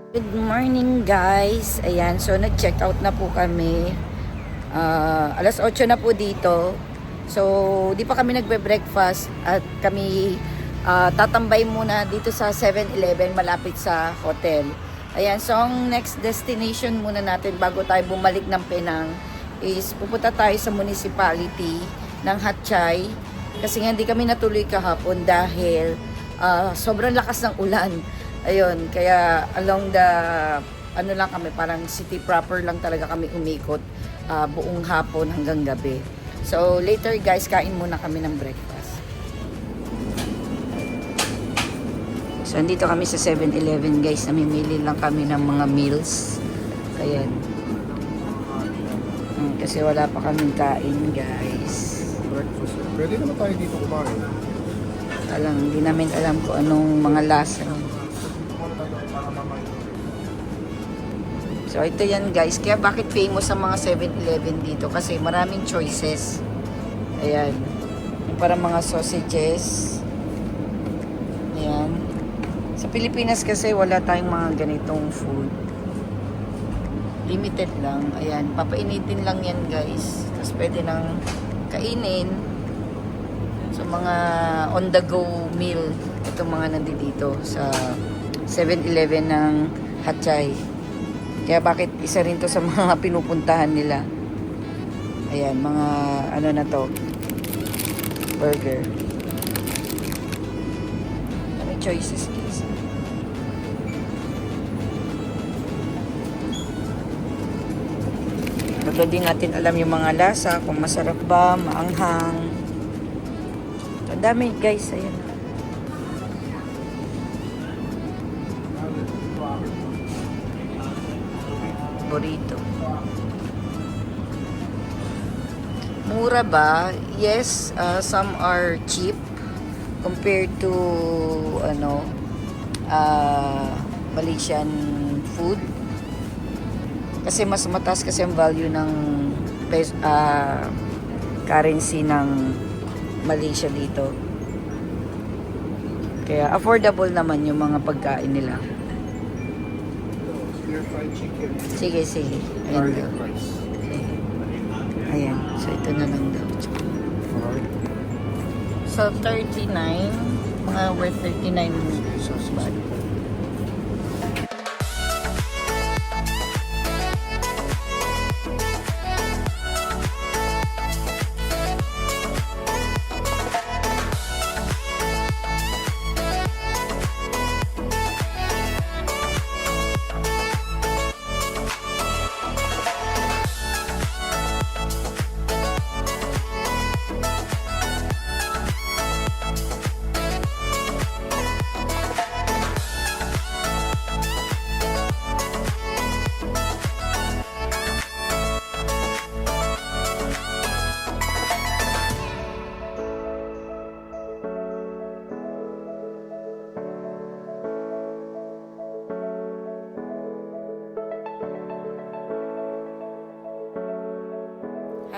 Good morning guys. Ayan, so nag-check out na po kami. Alas 8 na po dito. So, di pa kami nagbe-breakfast at kami tatambay muna dito sa 7-Eleven malapit sa hotel. Ayan, so ang next destination muna natin bago tayo bumalik ng Penang is pupunta tayo sa municipality ng Hatchay. Kasi nga hindi kami natuloy kahapon dahil sobrang lakas ng ulan. Ayun, kaya along the ano lang kami, parang city proper lang talaga kami umikot buong hapon hanggang gabi. So later guys, kain muna kami ng breakfast. So andito kami sa 7-Eleven guys, namimili lang kami ng mga meals. Ayan. Kasi wala pa kaming kain guys. Breakfast. Pwede naman tayo dito kumain. Hindi namin alam kung anong mga lasa. So ito yan guys, kaya bakit famous ang mga 7-Eleven dito? Kasi maraming choices. Ayan. Yung parang mga sausages. Ayan. Sa Pilipinas kasi wala tayong mga ganitong food. Limited lang. Ayan. Papainitin lang yan guys. Tapos pwede nang kainin. So mga on the go meal. Itong mga nandito sa 7-Eleven ng Hatchay. Kaya bakit isa rin to sa mga pinupuntahan nila. Ayan, mga ano na to. Burger. May choices guys. Bago din natin alam yung mga lasa, kung masarap ba, maanghang. Ang dami guys, ayan. Burrito. Mura ba? Yes, some are cheap compared to Malaysian food. Kasi mas mataas kasi ang value ng currency ng Malaysia dito. Kaya affordable naman yung mga pagkain nila. Fried chicken. Sige. Ayan daw. Rice. Ayan. So, ito na lang daw. So, 39. Mga worth 39 pesos ba?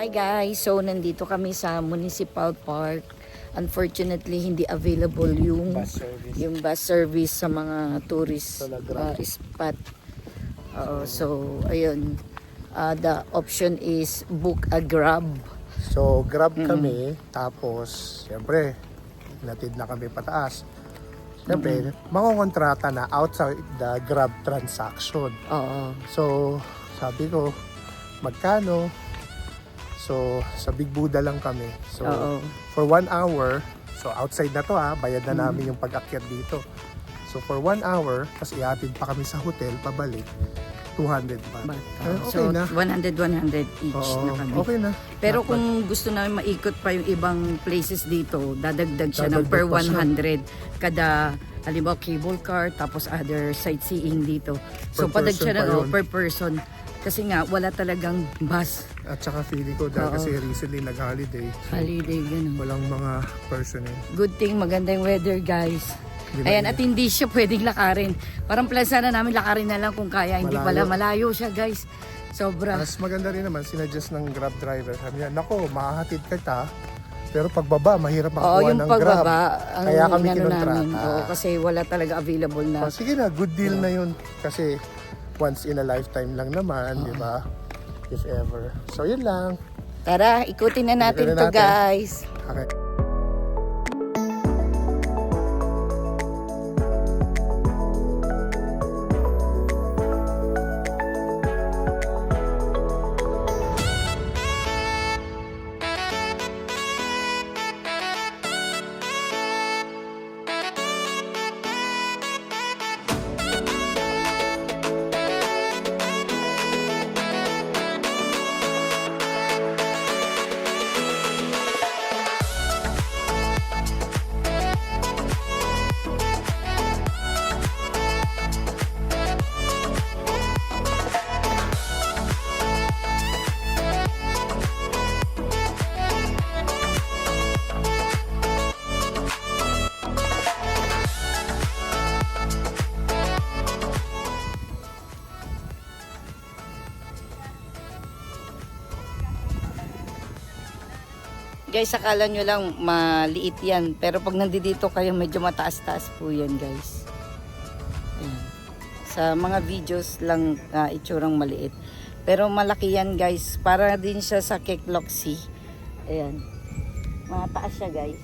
Hi guys, so nandito kami sa Municipal Park. Unfortunately, hindi available yung bus service sa mga tourist spot. So ayun, the option is book a Grab. So, Grab kami. Tapos, siyempre, natid na kami pataas. Siyempre, makukontrata na outside the Grab transaction. Oo. So, sabi ko, magkano? So, sa Big Buddha lang kami. So, for 1 hour, so outside na to bayad na namin yung pag-akyat dito. So, for 1 hour, tapos ihatid pa kami sa hotel, pabalik, 200 ba? Okay So, na. 100 each na kami. Okay na. Pero kung gusto namin maikot pa yung ibang places dito, dadagdag siya ng Dadagdag per pa siya. 100 kada, halimbawa cable car, tapos other sightseeing dito. So, Per padag siya person pa ng yun. per person. Kasi nga, wala talagang bus. At saka feeling ko dahil kasi recently nag-holiday, Holiday, ganun. walang mga personnel. Good thing, maganda yung weather, guys. Di ba Ayan, yun? at hindi siya pwedeng lakarin. Parang plan sana namin lakarin na lang kung kaya. Hindi pala, Malayo. malayo siya, guys. Sobra. Mas maganda rin naman, sinuggest ng Grab driver. Sabi niya, nako, mahahatid kita Pero pagbaba, mahirap Oo, makakuha yung ng Grab. pagbaba, ang Kaya kami inano kinontrata. namin. Oo, kasi wala talaga available na. Oh, sige na, good deal na yun. Kasi once in a lifetime lang naman, di ba? If ever. So yun lang. Tara, ikutin na natin Ikutin to natin. guys. Okay. Guys, akala nyo lang maliit yan. Pero pag nandito kayo, medyo mataas-taas po yan guys. Ayan. Sa mga videos lang itsurang maliit. Pero malaki yan guys. Para din siya sa Kekloxi. Ayan. Mataas siya guys.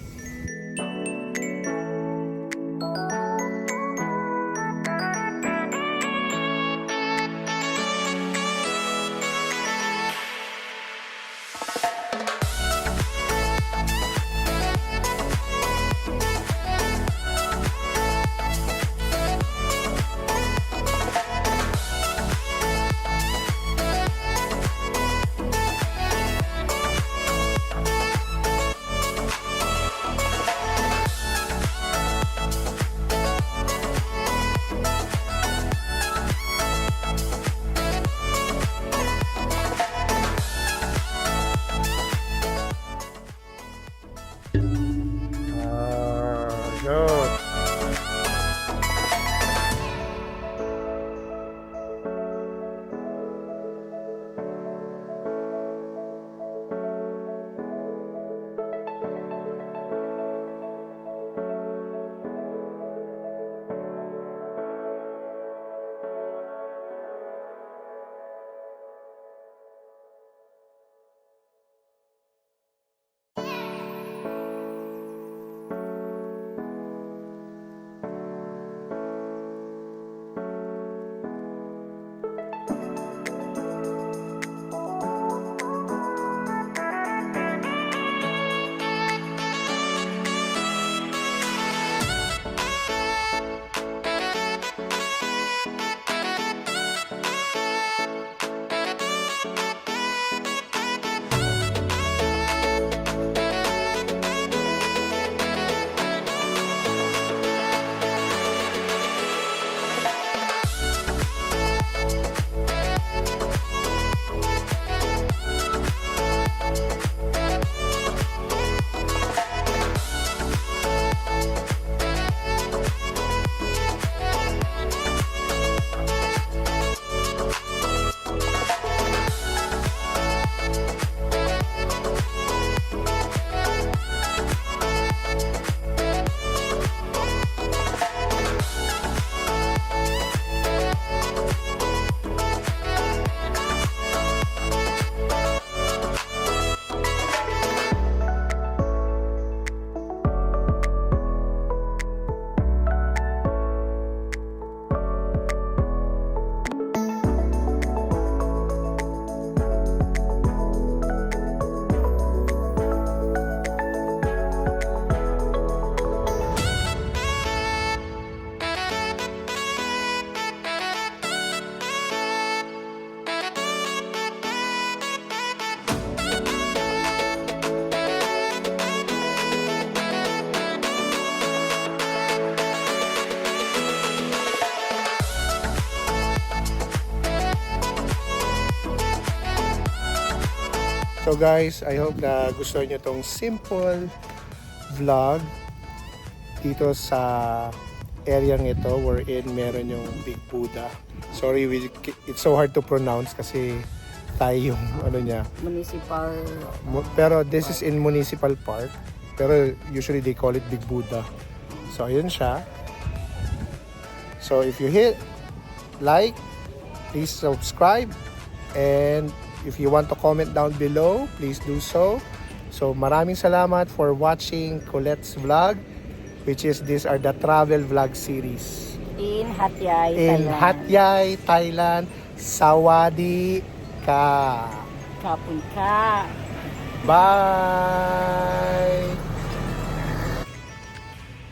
Good. So guys, I hope na gusto nyo tong simple vlog dito sa area ito wherein meron yung Big Buddha. Sorry, it's so hard to pronounce kasi Thai yung ano niya. Municipal. Pero this is in Municipal Park. Pero usually they call it Big Buddha. So ayun siya. So if you hit like, please subscribe. And if you want to comment down below, please do so. So maraming salamat for watching Colette's vlog, which is these are the travel vlog series. In Hat Yai, In Thailand. Hat Yai, Thailand. Sawadee ka. Kapun ka. Bye!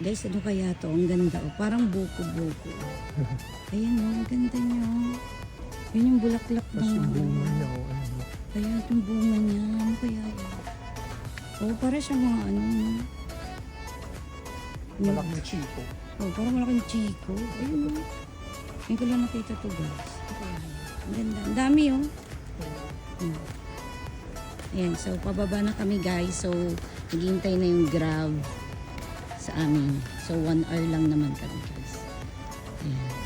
Guys, ano kaya to? Ang ganda. Oh. Parang buko-buko. Ayan oh, ang ganda niya. Yun yung bulaklak ng Ayan, yung bunga niya. Ano kaya yun? Oh, para siya mga ano. Malaking chiko. Oh, parang malaking chiko. Ayun oh. Ngayon ko lang nakita to guys. Ang ganda. Ang dami oh. Ayan, so pababa na kami guys. So, naghihintay na yung Grab sa amin. So, 1 hour lang naman kami guys. Ayan.